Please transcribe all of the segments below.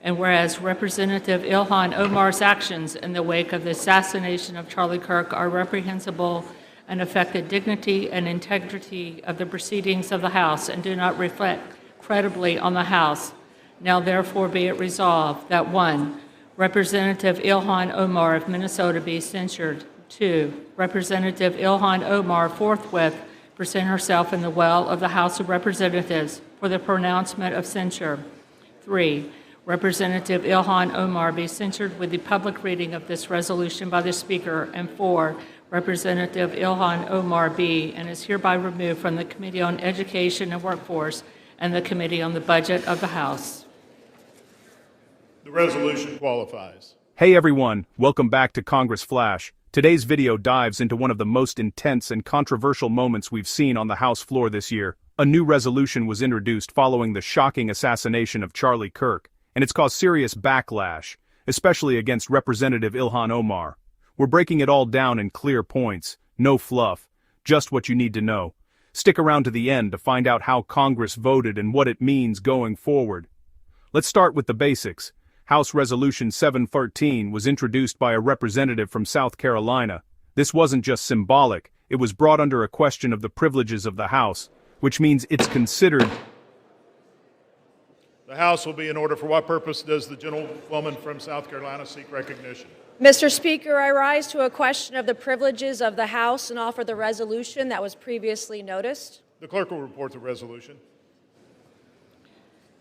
And whereas Representative Ilhan Omar's actions in the wake of the assassination of Charlie Kirk are reprehensible and affect the dignity and integrity of the proceedings of the House and do not reflect credibly on the House, now therefore be it resolved that 1. Representative Ilhan Omar of Minnesota be censured. 2. Representative Ilhan Omar forthwith present herself in the well of the House of Representatives for the pronouncement of censure. 3. Representative Ilhan Omar be censured with the public reading of this resolution by the Speaker. And 4. Representative Ilhan Omar be and is hereby removed from the Committee on Education and Workforce and the Committee on the Budget of the House. The resolution qualifies. Hey everyone, welcome back to Congress Flash. Today's video dives into one of the most intense and controversial moments we've seen on the House floor this year. A new resolution was introduced following the shocking assassination of Charlie Kirk, and it's caused serious backlash, especially against Representative Ilhan Omar. We're breaking it all down in clear points, no fluff, just what you need to know. Stick around to the end to find out how Congress voted and what it means going forward. Let's start with the basics. House Resolution 713 was introduced by a representative from South Carolina. This wasn't just symbolic, it was brought under a question of the privileges of the House, which means it's considered. The House will be in order. For what purpose does the gentlewoman from South Carolina seek recognition? Mr. Speaker, I rise to a question of the privileges of the House and offer the resolution that was previously noticed. The clerk will report the resolution.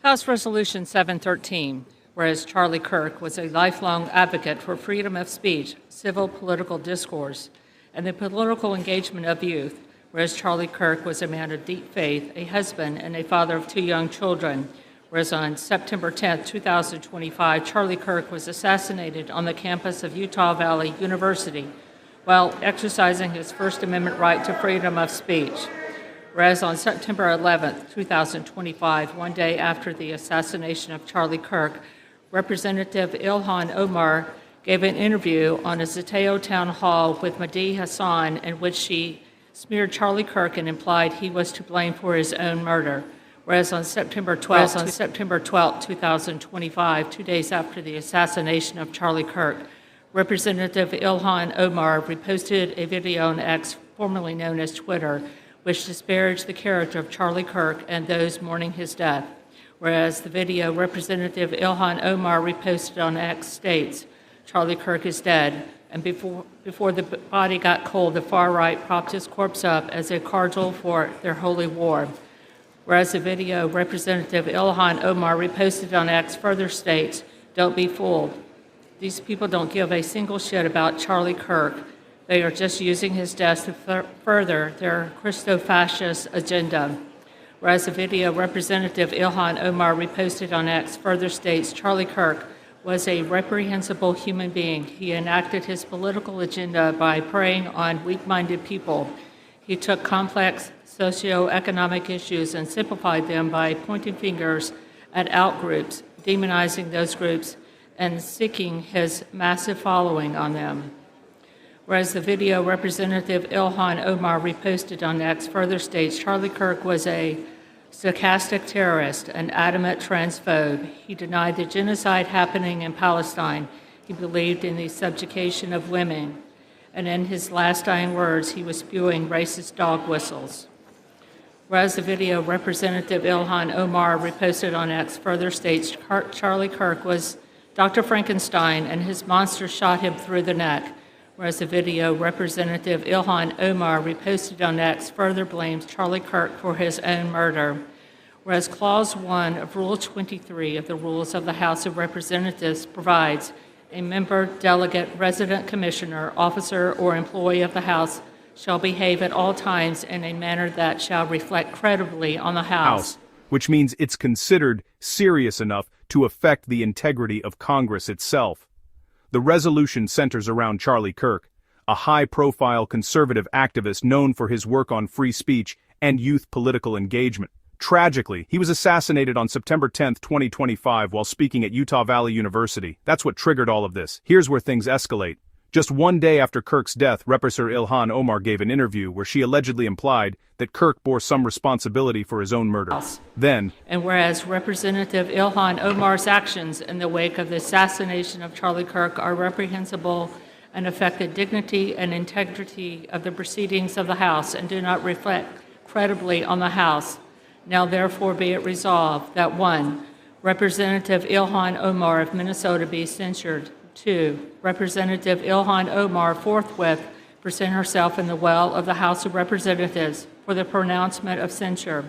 House Resolution 713, whereas Charlie Kirk was a lifelong advocate for freedom of speech, civil political discourse, and the political engagement of youth, whereas Charlie Kirk was a man of deep faith, a husband, and a father of 2 young children, whereas on September 10, 2025, Charlie Kirk was assassinated on the campus of Utah Valley University while exercising his First Amendment right to freedom of speech. Whereas on September 11, 2025, one day after the assassination of Charlie Kirk, Representative Ilhan Omar gave an interview on a Zateo town hall with Mahdi Hassan in which she smeared Charlie Kirk and implied he was to blame for his own murder. Whereas on September 12, 2025, 2 days after the assassination of Charlie Kirk, Representative Ilhan Omar reposted a video on X, formerly known as Twitter, which disparaged the character of Charlie Kirk and those mourning his death. Whereas the video Representative Ilhan Omar reposted on X states, Charlie Kirk is dead, and before the body got cold, the far right propped his corpse up as a cardinal for their holy war. Whereas the video Representative Ilhan Omar reposted on X further states, don't be fooled. These people don't give a single shit about Charlie Kirk. They are just using his death to further their Christo-fascist agenda. Whereas the video Representative Ilhan Omar reposted on X further states, Charlie Kirk was a reprehensible human being. He enacted his political agenda by preying on weak-minded people. He took complex socioeconomic issues and simplified them by pointing fingers at outgroups, demonizing those groups, and seeking his massive following on them. Whereas the video Representative Ilhan Omar reposted on X further states, Charlie Kirk was a stochastic terrorist, an adamant transphobe. He denied the genocide happening in Palestine. He believed in the subjugation of women. And in his last dying words, he was spewing racist dog whistles. Whereas the video Representative Ilhan Omar reposted on X further states, Charlie Kirk was Dr. Frankenstein and his monster shot him through the neck. Whereas the video Representative Ilhan Omar reposted on X further blames Charlie Kirk for his own murder. Whereas Clause 1 of Rule 23 of the Rules of the House of Representatives provides a member, delegate, resident commissioner, officer, or employee of the House shall behave at all times in a manner that shall reflect credibly on the House. Which means it's considered serious enough to affect the integrity of Congress itself. The resolution centers around Charlie Kirk, a high-profile conservative activist known for his work on free speech and youth political engagement. Tragically, he was assassinated on September 10, 2025 while speaking at Utah Valley University. That's what triggered all of this. Here's where things escalate. Just one day after Kirk's death, Representative Ilhan Omar gave an interview where she allegedly implied that Kirk bore some responsibility for his own murder. Then, and whereas Representative Ilhan Omar's actions in the wake of the assassination of Charlie Kirk are reprehensible and affect the dignity and integrity of the proceedings of the House and do not reflect credibly on the House, now therefore be it resolved that 1. Representative Ilhan Omar of Minnesota be censured. 2. Representative Ilhan Omar forthwith present herself in the well of the House of Representatives for the pronouncement of censure.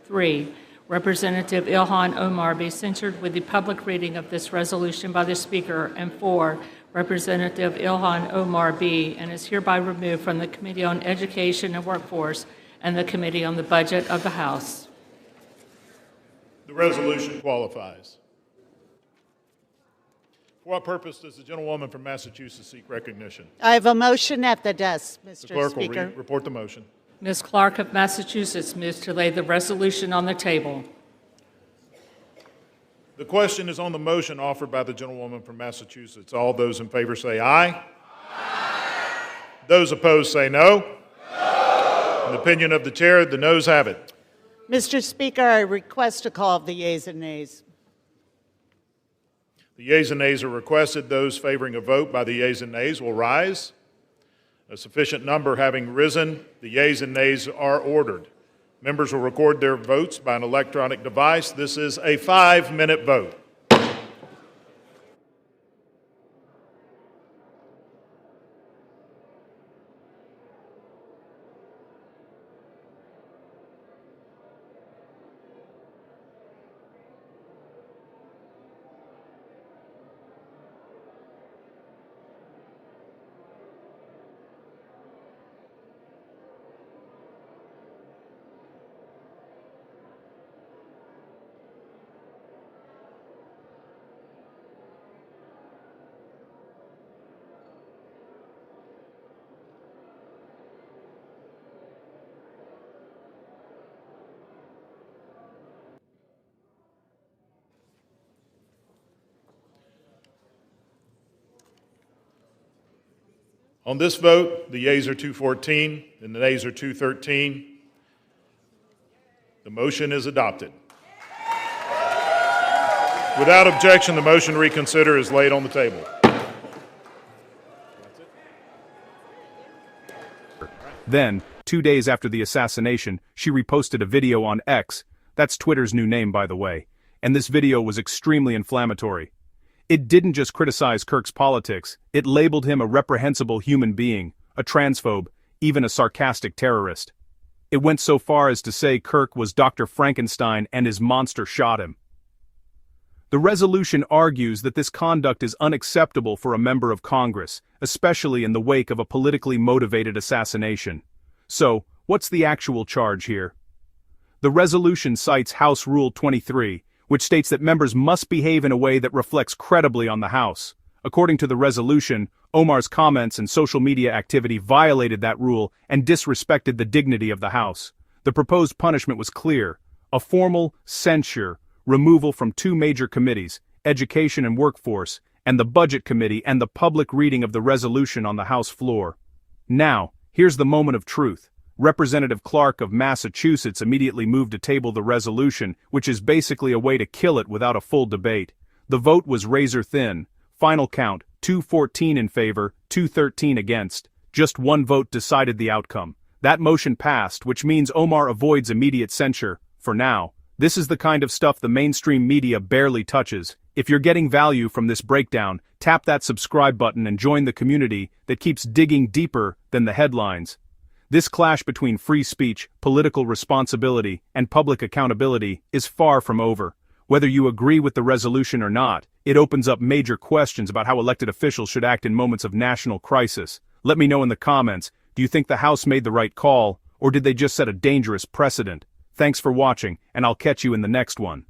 3. Representative Ilhan Omar be censured with the public reading of this resolution by the Speaker. And 4. Representative Ilhan Omar be and is hereby removed from the Committee on Education and Workforce and the Committee on the Budget of the House. The resolution qualifies. For what purpose does the gentlewoman from Massachusetts seek recognition? I have a motion at the desk, The Mr. clerk will Speaker. report the motion. Ms. Clark of Massachusetts moves to lay the resolution on the table. The question is on the motion offered by the gentlewoman from Massachusetts. All those in favor say aye. Aye. Those opposed say no. No. In the opinion of the chair, the noes have it. Mr. Speaker, I request a call of the yeas and nays. The yeas and nays are requested. Those favoring a vote by the yeas and nays will rise. A sufficient number having risen, the yeas and nays are ordered. Members will record their votes by an electronic device. This is a 5-minute vote. On this vote, the yeas are 214 and the nays are 213. The motion is adopted. Without objection, the motion to reconsider is laid on the table. Then, 2 days after the assassination, she reposted a video on X. That's Twitter's new name, by the way. And this video was extremely inflammatory. It didn't just criticize Kirk's politics, it labeled him a reprehensible human being, a transphobe, even a sarcastic terrorist. It went so far as to say Kirk was Dr. Frankenstein and his monster shot him. The resolution argues that this conduct is unacceptable for a member of Congress, especially in the wake of a politically motivated assassination. So, what's the actual charge here? The resolution cites House Rule 23, which states that members must behave in a way that reflects credibly on the House. According to the resolution, Omar's comments and social media activity violated that rule and disrespected the dignity of the House. The proposed punishment was clear: a formal censure, removal from 2 major committees, Education and Workforce, and the Budget Committee, and the public reading of the resolution on the House floor. Now, here's the moment of truth. Representative Clark of Massachusetts immediately moved to table the resolution, which is basically a way to kill it without a full debate. The vote was razor thin. Final count, 214 in favor, 213 against. Just one vote decided the outcome. That motion passed, which means Omar avoids immediate censure, for now. This is the kind of stuff the mainstream media barely touches. If you're getting value from this breakdown, tap that subscribe button and join the community that keeps digging deeper than the headlines. This clash between free speech, political responsibility, and public accountability is far from over. Whether you agree with the resolution or not, it opens up major questions about how elected officials should act in moments of national crisis. Let me know in the comments, do you think the House made the right call, or did they just set a dangerous precedent? Thanks for watching, and I'll catch you in the next one.